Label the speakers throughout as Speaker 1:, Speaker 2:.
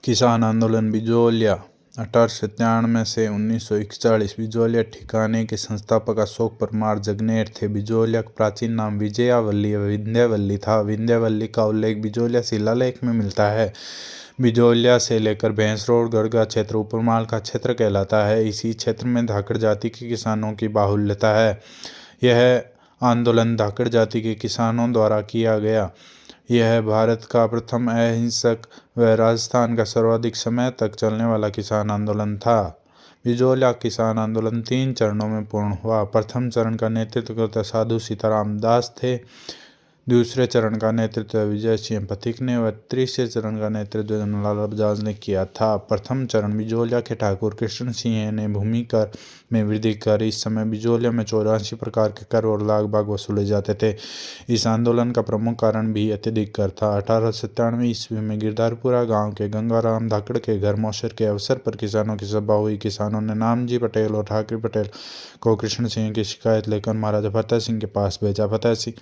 Speaker 1: किसान आंदोलन बिजोलिया 1897 से 1941। बिजोलिया ठिकाने के संस्थापक अशोक परमार जगनेर थे। बिजोलिया का प्राचीन नाम विजयावल्ली विंध्यवल्ली था। विंध्यवल्ली का उल्लेख बिजोलिया शिलालेख में मिलता है। बिजोलिया से लेकर भैंसरोड गढ़गा क्षेत्र उपरमाल का क्षेत्र कहलाता है। इसी क्षेत्र में धाकड़ जाति के किसानों की बाहुल्यता है। यह आंदोलन धाकड़ जाति के किसानों द्वारा किया गया। यह भारत का प्रथम अहिंसक व राजस्थान का सर्वाधिक समय तक चलने वाला किसान आंदोलन था। बिजोलिया किसान आंदोलन 3 चरणों में पूर्ण हुआ। प्रथम चरण का नेतृत्व करता साधु सीताराम दास थे। दूसरे चरण का नेतृत्व विजय सिंह पथिक ने व तीसरे चरण का नेतृत्व जमनालाल बजाज ने किया था। प्रथम चरण बिजोलिया के ठाकुर कृष्ण सिंह ने भूमि कर में वृद्धि कर। इस समय बिजोलिया में 84 प्रकार के कर और लाग बाग वसूले जाते थे। इस आंदोलन का प्रमुख कारण भी अत्यधिक कर था। 1897 ईस्वी में गिरधारपुरा गांव के गंगाराम धाकड़ के घर मौसर के अवसर पर किसानों की सभा हुई। किसानों ने नामजी पटेल और ठाकरे पटेल को कृष्ण सिंह की शिकायत लेकर महाराजा फतेह सिंह के पास भेजा। फतेह सिंह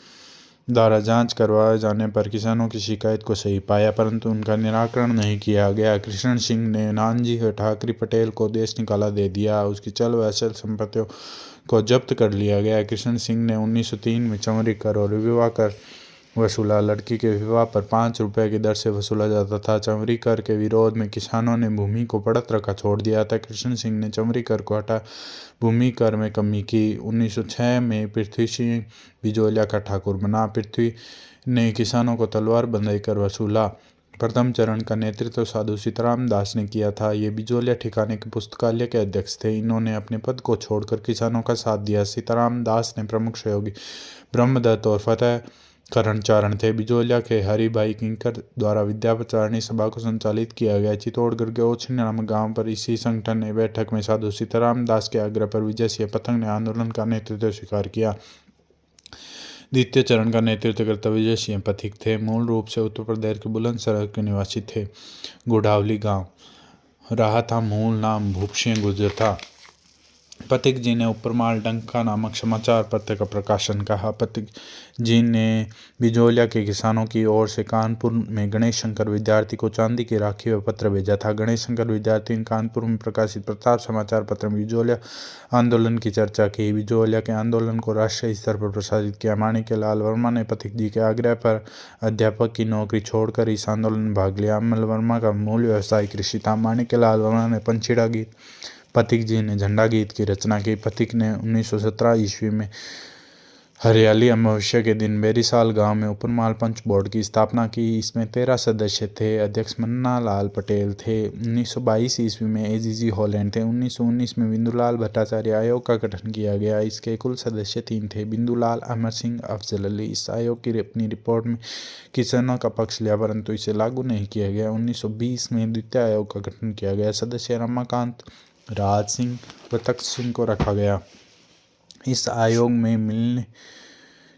Speaker 1: द्वारा जांच करवाए जाने पर किसानों की शिकायत को सही पाया, परंतु उनका निराकरण नहीं किया गया। कृष्ण सिंह ने नानजी और ठाकरे पटेल को देश निकाला दे दिया। उसकी चल व अचल संपत्तियों को जब्त कर लिया गया। कृष्ण सिंह ने 1903 में चमड़ी कर और विवाह कर वसूला। लड़की के विवाह पर 5 रुपये की दर से वसूला जाता था। चमड़ी कर के विरोध में किसानों ने भूमि को पड़त रखा छोड़ दिया था। कृष्ण सिंह ने चमड़ी कर को हटा भूमि कर में कमी की। 1906 में पृथ्वी सिंह बिजोलिया का ठाकुर बना। पृथ्वी ने किसानों को तलवार बंधाई कर वसूला। प्रथम चरण का नेतृत्व साधु सीताराम दास ने किया था। ये बिजोलिया ठिकाने के पुस्तकालय के अध्यक्ष थे। इन्होंने अपने पद को छोड़कर किसानों का साथ दिया। सीताराम दास ने प्रमुख सहयोगी ब्रह्मदत्त और फतेह करण चारण थे। बिजोलिया के हरिभाई किंकर द्वारा विद्यापचारणी सभा को संचालित किया गया। चित्तौड़गढ़ के ओछनी नामक गांव पर इसी संगठन ने बैठक में साधु सीताराम दास के आग्रह पर विजय सिंह पथिक ने आंदोलन का नेतृत्व स्वीकार किया। द्वितीय चरण का नेतृत्व करता विजय सिंह पथिक थे। मूल रूप से उत्तर प्रदेश के बुलंदशहर के निवासी थे। गुड़ावली गांव रहा था। मूल नाम भूप सिंह गुर्जर था। पथिक जी ने उपरमाल डंका नामक समाचार पत्र का प्रकाशन कहा। पथिक जी ने बिजोलिया के किसानों की ओर से कानपुर में गणेश शंकर विद्यार्थी को चांदी की राखी व पत्र भेजा था। गणेश शंकर विद्यार्थी ने कानपुर में प्रकाशित प्रताप समाचार पत्र में बिजोलिया आंदोलन की चर्चा की। बिजोलिया के आंदोलन को राष्ट्रीय स्तर पर प्रसारित किया। माणिक्यलाल वर्मा ने पथिक जी के आग्रह पर अध्यापक की नौकरी छोड़कर इस आंदोलन में भाग लिया। अमल वर्मा का मूल व्यवसाय कृषि था। माणिक्यलाल वर्मा ने पंछीड़ा गीत, पथिक जी ने झंडा गीत की रचना की। पथिक ने 1917 ईस्वी में हरियाली अमावस्या के दिन बेरीसाल गांव में उपरमाल पंच बोर्ड की स्थापना की। इसमें 13 सदस्य थे। अध्यक्ष मन्ना लाल पटेल थे। 1922 ईस्वी में एजीजी हॉलैंड थे। 1919 में बिंदुलाल भट्टाचार्य आयोग का गठन किया गया। इसके कुल सदस्य 3 थे, बिंदुलाल, अमर सिंह, अफजल अली। इस आयोग की अपनी रिपोर्ट में किसानों का पक्ष लिया, परंतु इसे लागू नहीं किया गया। 1920 में द्वितीय आयोग का गठन किया गया। सदस्य रमाकांत, राज सिंह व तख्त सिंह को रखा गया। इस आयोग में मिलने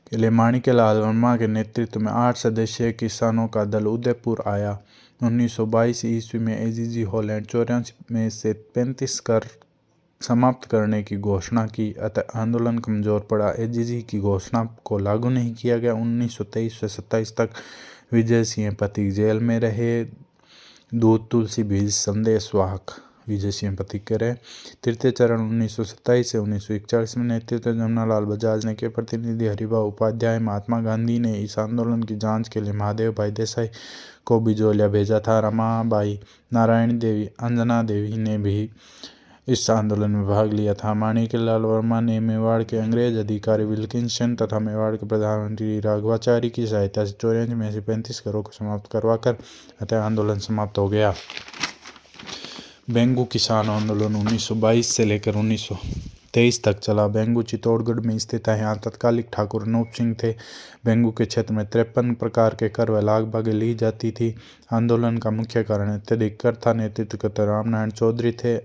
Speaker 1: के लिए माणिक्यलाल वर्मा के नेतृत्व में 8 सदस्यीय किसानों का दल उदयपुर आया। 1922 ईस्वी में एजीजी हॉलैंड 84 में से 35 कर समाप्त करने की घोषणा की, अतः आंदोलन कमजोर पड़ा। एजीजी की घोषणा को लागू नहीं किया गया। 1923 से 27 तक विजय सिंह पथिक जेल में रहे। दूध तुलसी बीज संदेश वाहक विजय सिंह पथिक के रहे। तृतीय चरण 1927 से 1941 में नेतृत्व जमनालाल बजाज ने के। प्रतिनिधि हरिभाऊ उपाध्याय। महात्मा गांधी ने इस आंदोलन की जांच के लिए महादेव भाई देसाई को बिजोलिया भेजा था। रमाबाई, नारायण देवी, अंजना देवी ने भी इस आंदोलन में भाग लिया था। माणिक्यलाल वर्मा ने मेवाड़ के अंग्रेज अधिकारी विल्किंसन तथा मेवाड़ के प्रधानमंत्री राघवाचारी की सहायता से 84 में से 35 करों को समाप्त करवाकर अतः आंदोलन समाप्त हो गया। बेंगू किसान आंदोलन 1922 से लेकर 1923 तक चला। बेंगू चित्तौड़गढ़ में स्थित है। यहाँ तत्कालिक ठाकुर अनूप सिंह थे। बेंगू के क्षेत्र में 53 प्रकार के कर व लाग बागें ली जाती थी। आंदोलन का मुख्य कारण अत्यधिक कर था। नेतृत्व करते रामनारायण चौधरी थे।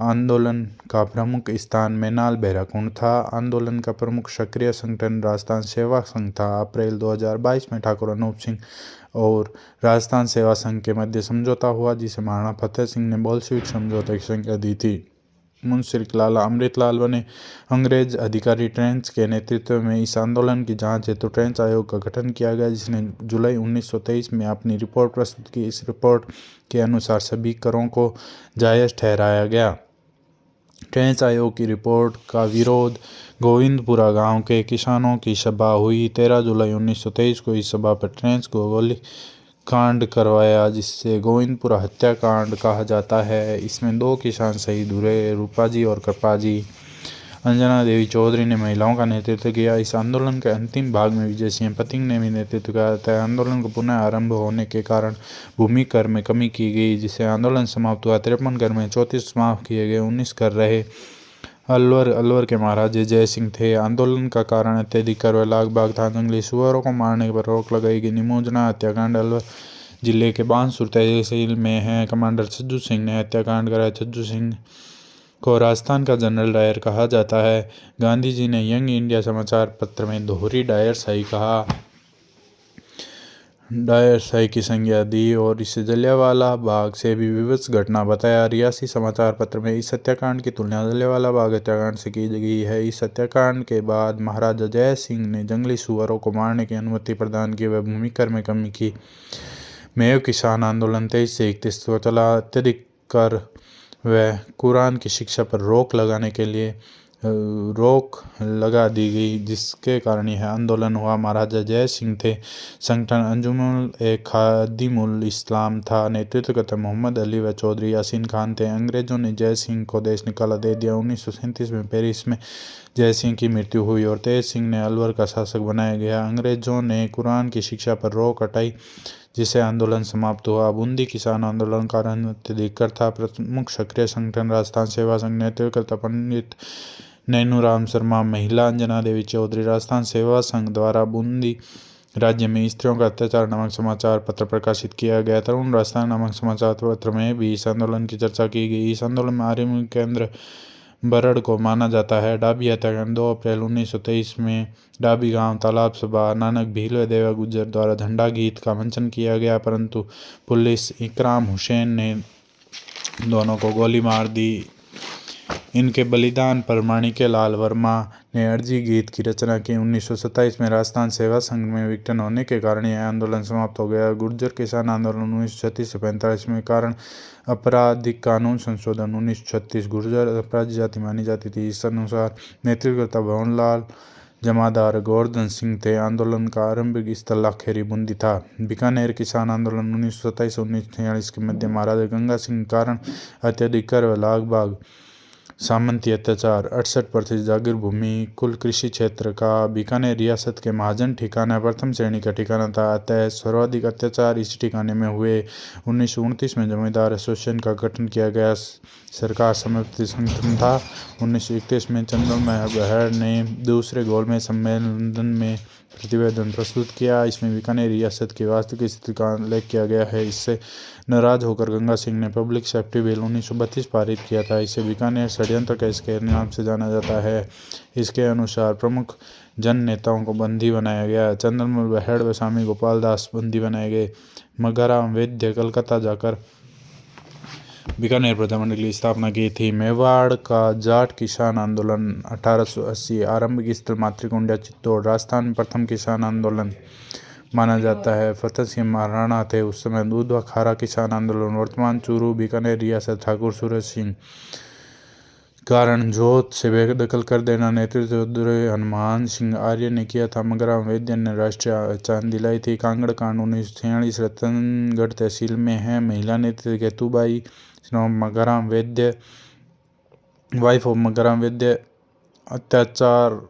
Speaker 1: आंदोलन का प्रमुख स्थान मैनाल बैराकुंड था। आंदोलन का प्रमुख सक्रिय संगठन राजस्थान सेवा संघ था। अप्रैल 2022 में ठाकुर अनूप सिंह और राजस्थान सेवा संघ के मध्य समझौता हुआ, जिसे महाराणा फतेह सिंह ने बोल्शेविक समझौते की संज्ञा दी थी। मुंशिक लाला अमृतलाल बने। अंग्रेज अधिकारी ट्रेंच के नेतृत्व में इस आंदोलन की जांच हेतु ट्रेंच आयोग का गठन किया गया, जिसने जुलाई 1923 में अपनी रिपोर्ट प्रस्तुत की। इस रिपोर्ट के अनुसार सभी करों को जायज़ ठहराया गया। ट्रेंच आयोग की रिपोर्ट का विरोध गोविंदपुरा गांव के किसानों की सभा हुई। 13 जुलाई 1923 को इस सभा पर ट्रेंच को गोली कांड करवाया, जिससे गोविंदपुरा हत्याकांड कहा जाता है। इसमें 2 किसान शहीद हुए, रूपाजी और कृपाजी। अंजना देवी चौधरी ने महिलाओं का नेतृत्व किया। इस आंदोलन के अंतिम भाग में विजय सिंह पतिंग ने भी नेतृत्व किया था। आंदोलन को पुनः आरंभ होने के कारण भूमि कर में कमी की गई, जिससे आंदोलन समाप्त हुआ। 53 कर में 34 माफ किए गए, 19 कर रहे। अलवर के महाराजा जय सिंह थे। आंदोलन का कारण अत्यधिक कर व लागबाग था। जंगली सुअरों को मारने पर रोक लगाई गई। निमोजना हत्याकांड अलवर जिले के बानसूर तहसील में है। कमांडर छज्जू सिंह ने हत्याकांड कराया। छज्जू सिंह को राजस्थान का जनरल डायर कहा जाता है। गांधी जी ने यंग इंडिया समाचार पत्र में दोहरी डायरशाही की संज्ञा दी और इसे जलियांवाला बाग से भी विवश घटना बताया। रियासी समाचार पत्र में इस हत्याकांड की तुलना जलियांवाला बाग हत्याकांड से की गई है। इस हत्याकांड के बाद महाराजा जय सिंह ने जंगली सुअरों को मारने की अनुमति प्रदान की व भूमि कर में कमी की। मेव किसान आंदोलन 23 से 31 को चला। अत्यधिक कर व कुरान की शिक्षा पर रोक लगा दी गई, जिसके कारण यह आंदोलन हुआ। महाराजा जय सिंह थे। संगठन अंजुमन खादिमुल इस्लाम था। नेतृत्व करते मोहम्मद अली व चौधरी यासीन खान थे। अंग्रेजों ने जय सिंह को देश निकाला दे दिया। 1937 में पेरिस में जय सिंह की मृत्यु हुई और तेज सिंह ने अलवर का शासक बनाया गया। अंग्रेजों ने कुरान की शिक्षा पर रोक हटाई, जिससे आंदोलन समाप्त हुआ। बूंदी किसान आंदोलन का कारण अत्यधिक कर था। प्रमुख सक्रिय संगठन राजस्थान सेवा संघ। नेतृत्व पंडित नैनूराम शर्मा। महिला अंजना देवी चौधरी। राजस्थान सेवा संघ द्वारा बूंदी राज्य में स्त्रियों का अत्याचार नामक समाचार पत्र प्रकाशित किया गया। तरुण राजस्थान नामक समाचार पत्र में भी इस आंदोलन की चर्चा की गई। इस आंदोलन में आर्य केंद्र बरड़ को माना जाता है। डाबी हत्याकांड 2 अप्रैल 1923 में डाबी गांव तालाब सभा नानक भील व देवा गुज्जर द्वारा झंडा गीत का मंचन किया गया, परंतु पुलिस इकराम हुसैन ने दोनों को गोली मार दी। इनके बलिदान पर माणिक्यलाल वर्मा ने अर्जी गीत की रचना की। 1927 में राजस्थान सेवा संघ में विघटन होने के कारण यह आंदोलन समाप्त हो गया। गुर्जर किसान आंदोलन 1936 से 45 में कारण आपराधिक कानून संशोधन 1936। गुर्जर अपराधी जाति मानी जाती थी। इस अनुसार नेतृत्वकर्ता भवनलाल जमादार गोवर्धन सिंह थे। आंदोलन का आरंभिक स्थल लाखेरी बूंदी था। बीकानेर किसान आंदोलन 1927 से 1946 के मध्य महाराजा गंगा सिंह कारण अत्यधिक कर व लागबाग सामंती अत्याचार। 68% जागीर भूमि कुल कृषि क्षेत्र का बीकानेर रियासत के महाजन ठिकाना प्रथम श्रेणी का ठिकाना था, अतः सर्वाधिक अत्याचार इस ठिकाने में हुए। 1929 में जमींदार एसोसिएशन का गठन किया गया, सरकार समर्थित संगठन था। 1931 में चंद्रमय बहड़ ने दूसरे गोलमेज सम्मेलन में प्रतिवेदन प्रस्तुत किया। इसमें बीकानेर रियासत की वास्तविक स्थिति का उल्लेख किया गया है। इससे नाराज होकर गंगा सिंह ने पब्लिक सेफ्टी बिल 1932 पारित किया था। इसे बीकानेर षड्यंत्र केस के नाम से जाना जाता है। इसके अनुसार प्रमुख जन नेताओं को बंदी बनाया गया। चंद्रमल बहड़ व स्वामी गोपाल दास बंदी बनाए गए। मगाराम वैद्य कलकत्ता जाकर बीकानेर प्रजामंडल की स्थापना की थी। मेवाड़ का जाट किसान आंदोलन 1880। आरंभिक स्थल मातृकुंडिया चित्तौड़। राजस्थान में प्रथम किसान आंदोलन माना जाता है। फतेह सिंह महाराणा थे उस समय। दूध व खारा किसान आंदोलन वर्तमान चूरू बीकानेर रियासत। ठाकुर सूरज सिंह कारण जोत से बेदखल कर देना। नेतृत्व हनुमान सिंह आर्य ने किया था। मगराम वैद्य ने राष्ट्रीय पहचान दिलाई थी। कांगड़ कांड 1946 रतनगढ़ तहसील में है। महिला नेतृत्व केतुबाई मगराम वैद्य वाइफ ऑफ मगराम वैद्य। अत्याचार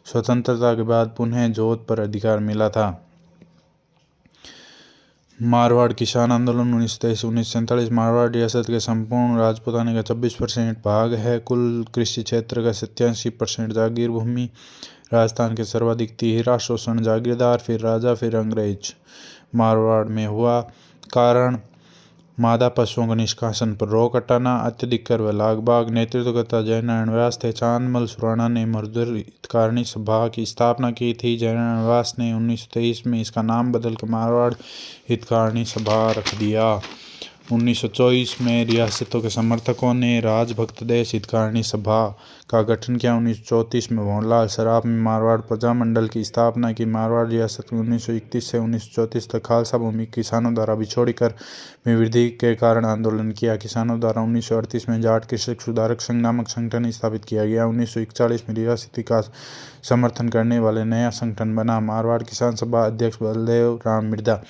Speaker 1: स्वतंत्रता के बाद पुनः जोत पर अधिकार मिला था। मारवाड़ किसान आंदोलन 1943-1947। मारवाड़ रियासत के संपूर्ण राजपूताने का 26% भाग है। कुल कृषि क्षेत्र का 87% जागीर भूमि। राजस्थान के सर्वाधिक तिहरा शोषण जागीरदार, फिर राजा, फिर अंग्रेज मारवाड़ में हुआ। कारण मादा पशुओं को निष्कासन पर रोक हटाना, अत्यधिक कर व लागबाग। नेतृत्वकर्ता जयनारायण व्यास थे। चांदमल सुराणा ने मजदूर हितकारिणी सभा की स्थापना की थी। जयनारायण व्यास ने 1923 में इसका नाम बदलकर मारवाड़ हितकारिणी सभा रख दिया। 1924 में रियासतों के समर्थकों ने राजभक्त देश हितकारिणी सभा का गठन किया। 1934 में भंवरलाल सराफ में मारवाड़ प्रजामंडल की स्थापना की। मारवाड़ रियासत में 1931 से 1934 तक खालसा भूमि किसानों द्वारा बिछोड़ी कर में वृद्धि के कारण आंदोलन किया। किसानों द्वारा 1938 में जाट कृषक सुधारक संघ नामक संगठन स्थापित किया गया। 1941 में रियासती का समर्थन करने वाले नया संगठन बना, मारवाड़ किसान सभा। अध्यक्ष बलदेव राम मिर्धा।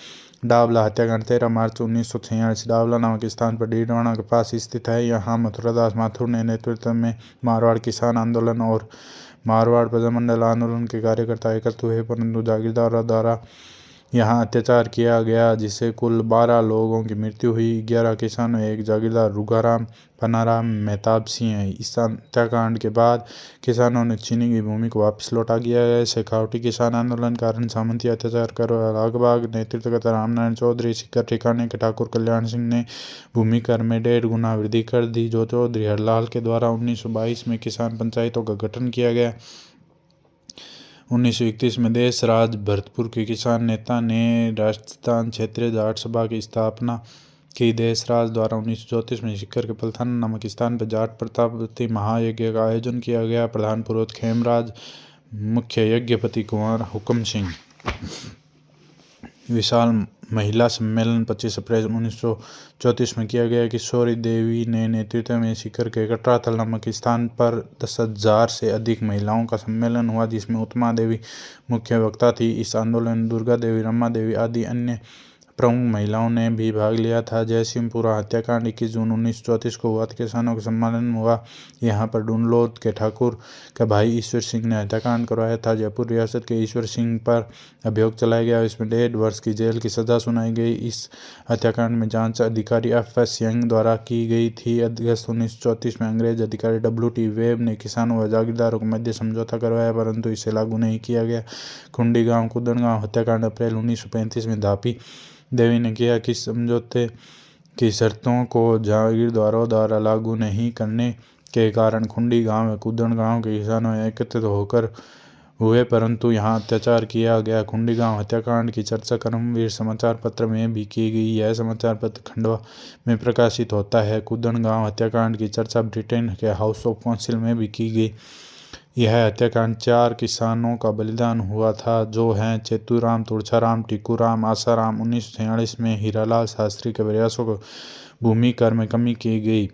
Speaker 1: डावला हत्याकांड 13 मार्च 1946। डावला नामक स्थान पर डीडवाना के पास स्थित है। यहाँ मथुरादास माथुर ने नेतृत्व में मारवाड़ किसान आंदोलन और मारवाड़ प्रजामंडल आंदोलन के कार्यकर्ता एकत्र हुए, परंतु जागीरदारों द्वारा यहाँ अत्याचार किया गया, जिससे कुल 12 लोगों की मृत्यु हुई। 11 किसानों, एक जागीरदार रुगाराम पनाराम मेहताब सिंह। इस हत्याकांड के बाद किसानों ने छीनी गई भूमि को वापस लौटा दिया गया। शेखावटी किसान आंदोलन कारण सामंती अत्याचार कर रागबाग नेतृत्व करता रामनारायण चौधरी, सिक्कर ठिकाने के ठाकुर कल्याण सिंह ने भूमि कर में 1.5 गुना वृद्धि कर दी। जो चौधरी हरलाल के द्वारा 1922 में किसान पंचायतों का गठन किया गया। 1931 में देश राज भरतपुर के किसान नेता ने राजस्थान क्षेत्रीय जाट सभा की स्थापना की। देशराज द्वारा 1934 में सिक्कर के पलथाना नामक स्थान पर जाट प्रतापति महायज्ञ का आयोजन किया गया। प्रधान पुरोहित खेमराज, मुख्य यज्ञपति कुंवर हुक्म सिंह। विशाल महिला सम्मेलन 25 अप्रैल 1934 में किया गया। किशोरी देवी ने नेतृत्व में सिक्कर के कटराथल नामक स्थान पर 10,000 से अधिक महिलाओं का सम्मेलन हुआ, जिसमें उत्मा देवी मुख्य वक्ता थी। इस आंदोलन में दुर्गा देवी, रमा देवी आदि अन्य प्रमुख महिलाओं ने भी भाग लिया था। जयसिंहपुरा हत्याकांड 21 जून 1934 को हुआ। किसानों का सम्मेलन हुआ। यहाँ पर डुनलोद के ठाकुर का भाई ईश्वर सिंह ने हत्याकांड करवाया था। जयपुर रियासत के ईश्वर सिंह पर अभियोग चलाया गया। इसमें 1.5 वर्ष की जेल की सजा सुनाई गई। इस हत्याकांड में जांच अधिकारी FS यंग द्वारा की गई थी। अगस्त 1934 में अंग्रेज अधिकारी WT वेब ने किसानों व जागीरदारों के मध्य समझौता करवाया, परंतु इसे लागू नहीं किया गया। खुंडी गांव कुदनगांव हत्याकांड अप्रैल 1935 में धापी देवी ने किया कि समझौते की शर्तों को जागीरदारों द्वारा लागू नहीं करने के कारण खुंडी गांव व कुदन गांव के किसानों एकत्रित होकर हुए, परंतु यहाँ अत्याचार किया गया। खुंडी गांव हत्याकांड की चर्चा कर्मवीर समाचार पत्र में भी की गई। यह समाचार पत्र खंडवा में प्रकाशित होता है। कुदन गांव हत्याकांड की चर्चा ब्रिटेन के हाउस ऑफ काउंसिल में भी की गई। यह हत्याकांड 4 किसानों का बलिदान हुआ था, जो हैं चेतुराम, तुलछाराम, टीकूराम, आसाराम। 1946 में हीरालाल शास्त्री के प्रयासों को भूमि कर में कमी की गई,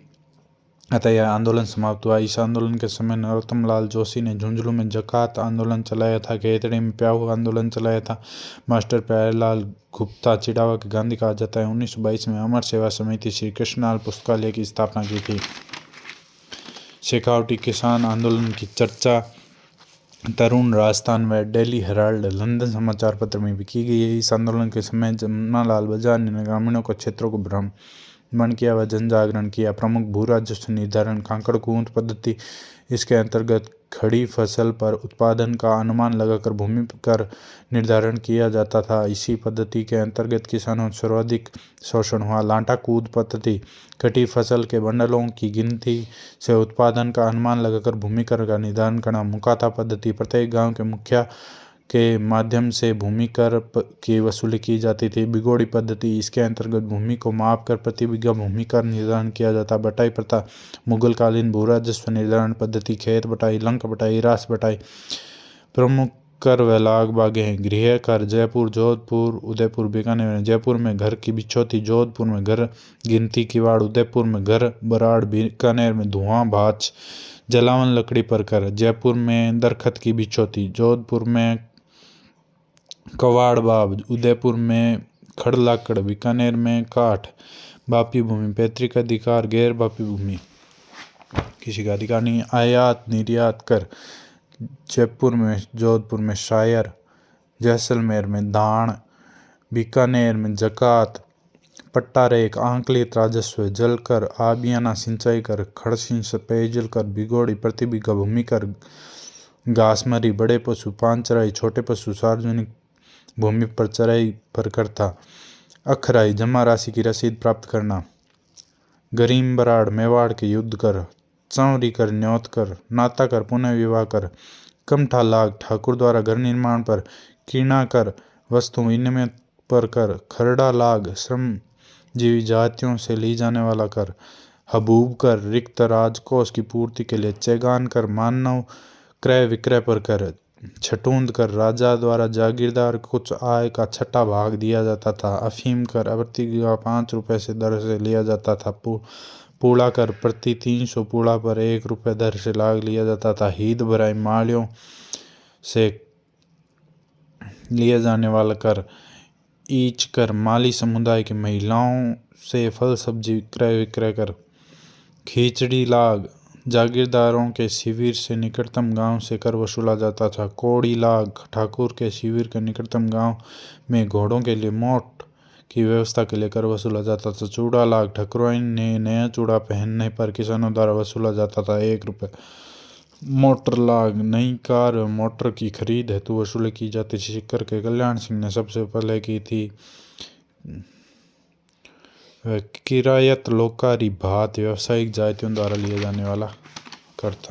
Speaker 1: अतः यह आंदोलन समाप्त हुआ। इस आंदोलन के समय नरोत्तम लाल जोशी ने झुंझुनू में जकात आंदोलन चलाया था। खेतड़ी में प्याऊ आंदोलन चलाया था। मास्टर प्यारेलाल गुप्ता चिड़ावा के गांधी कहा जाता है। 1922 में अमर सेवा समिति श्री कृष्णलाल पुस्तकालय की स्थापना की थी। शेखावटी किसान आंदोलन की चर्चा तरुण राजस्थान व डेली हेराल्ड लंदन समाचार पत्र में भी की गई है। इस आंदोलन के समय जमनालाल बजाज ने ग्रामीणों को क्षेत्रों को भ्रमण किया व जन जागरण किया। प्रमुख भू राजस्व निर्धारण कांकड़ कूंद पद्धति। इसके अंतर्गत खड़ी फसल पर उत्पादन का अनुमान लगाकर भूमि कर निर्धारण किया जाता था। इसी पद्धति के अंतर्गत किसानों सर्वाधिक शोषण हुआ। लांटा कूद पद्धति। कटी फसल के बंडलों की गिनती से उत्पादन का अनुमान लगाकर भूमि कर का निर्धारण करना। मुकाता पद्धति। प्रत्येक गांव के मुखिया के माध्यम से भूमि कर की वसूली की जाती थी। बिगोड़ी पद्धति। इसके अंतर्गत भूमि को माप कर प्रति बीघा भूमि कर निर्धारण किया जाता। बटाई प्रथा। मुगलकालीन भू राजस्व निर्धारण पद्धति। खेत बटाई, लंक बटाई, रास बटाई। प्रमुख कर व लाग बागे हैं। गृह कर। जयपुर, जोधपुर, उदयपुर, बीकानेर। जयपुर में घर की बिछौती, जोधपुर में घर गिनती किवाड़, उदयपुर में घर बराड़, बीकानेर में धुआं भाच जलावन लकड़ी पर कर। जयपुर में दरखत की बिछौती, जोधपुर में कवाड़ बाब, उदयपुर में खड़ लाकड़, बीकानेर में काठ। बापी भूमि। पैतृक अधिकार, गैर बापी भूमि किसी का अधिकार नहीं। आयात निर्यात कर। जयपुर में, जोधपुर में शायर, जैसलमेर में दान, बीकानेर में जकात। पट्टा रेख, आंकलित राजस्व, जल कर, आबियाना सिंचाई कर, खड़सिंच पेयजल कर, बिगोड़ी प्रति बीघा भूमि कर, घासमरी, बड़े पशु पानचराई, छोटे पशु सार्वजनिक भूमि पर चराई पर करता। अखराई, जमा राशि की रसीद प्राप्त करना। गरीम बराड़, मेवाड़ के युद्ध कर। चौरी कर, न्योत कर, नाता कर, पुनः विवाह कर। कमठा लाग, ठाकुर द्वारा घर निर्माण पर। कीणा कर, वस्तु विनिमय पर कर। खरड़ा लाग, श्रम जीवी जातियों से ली जाने वाला कर, हबूब कर, रिक्त राजकोष की पूर्ति के लिए चैगान कर, मानव क्रय विक्रय पर कर, छटूंद कर, राजा द्वारा जागीरदार कुछ आय का छठा भाग दिया जाता था। अफीम कर प्रति 5 रुपये से दर से लिया जाता था। पूड़ा कर प्रति 300 पूड़ा पर 1 रुपये दर से लाग लिया जाता था। हीद भराई मालियों से लिया जाने वाला कर, ईच कर, माली समुदाय की महिलाओं से फल सब्जी क्रय विक्रय कर, खींचड़ी लाग, जागीरदारों के शिविर से निकटतम गांव से कर वसूला जाता था। कोड़ी लाग, ठाकुर के शिविर के निकटतम गांव में घोड़ों के लिए मोट की व्यवस्था के लिए कर वसूला जाता था। चूड़ा लाग, ठकुराइन ने नया चूड़ा पहनने पर किसानों द्वारा वसूला जाता था 1 रुपये। मोटर लाग, नई कार व मोटर की खरीद हेतु वसूली की जाती थी। सिक्कर के कल्याण सिंह ने सबसे पहले की थी। किरायत लोकारी भात व्यावसायिक जातियों द्वारा लिया जाने वाला कर था।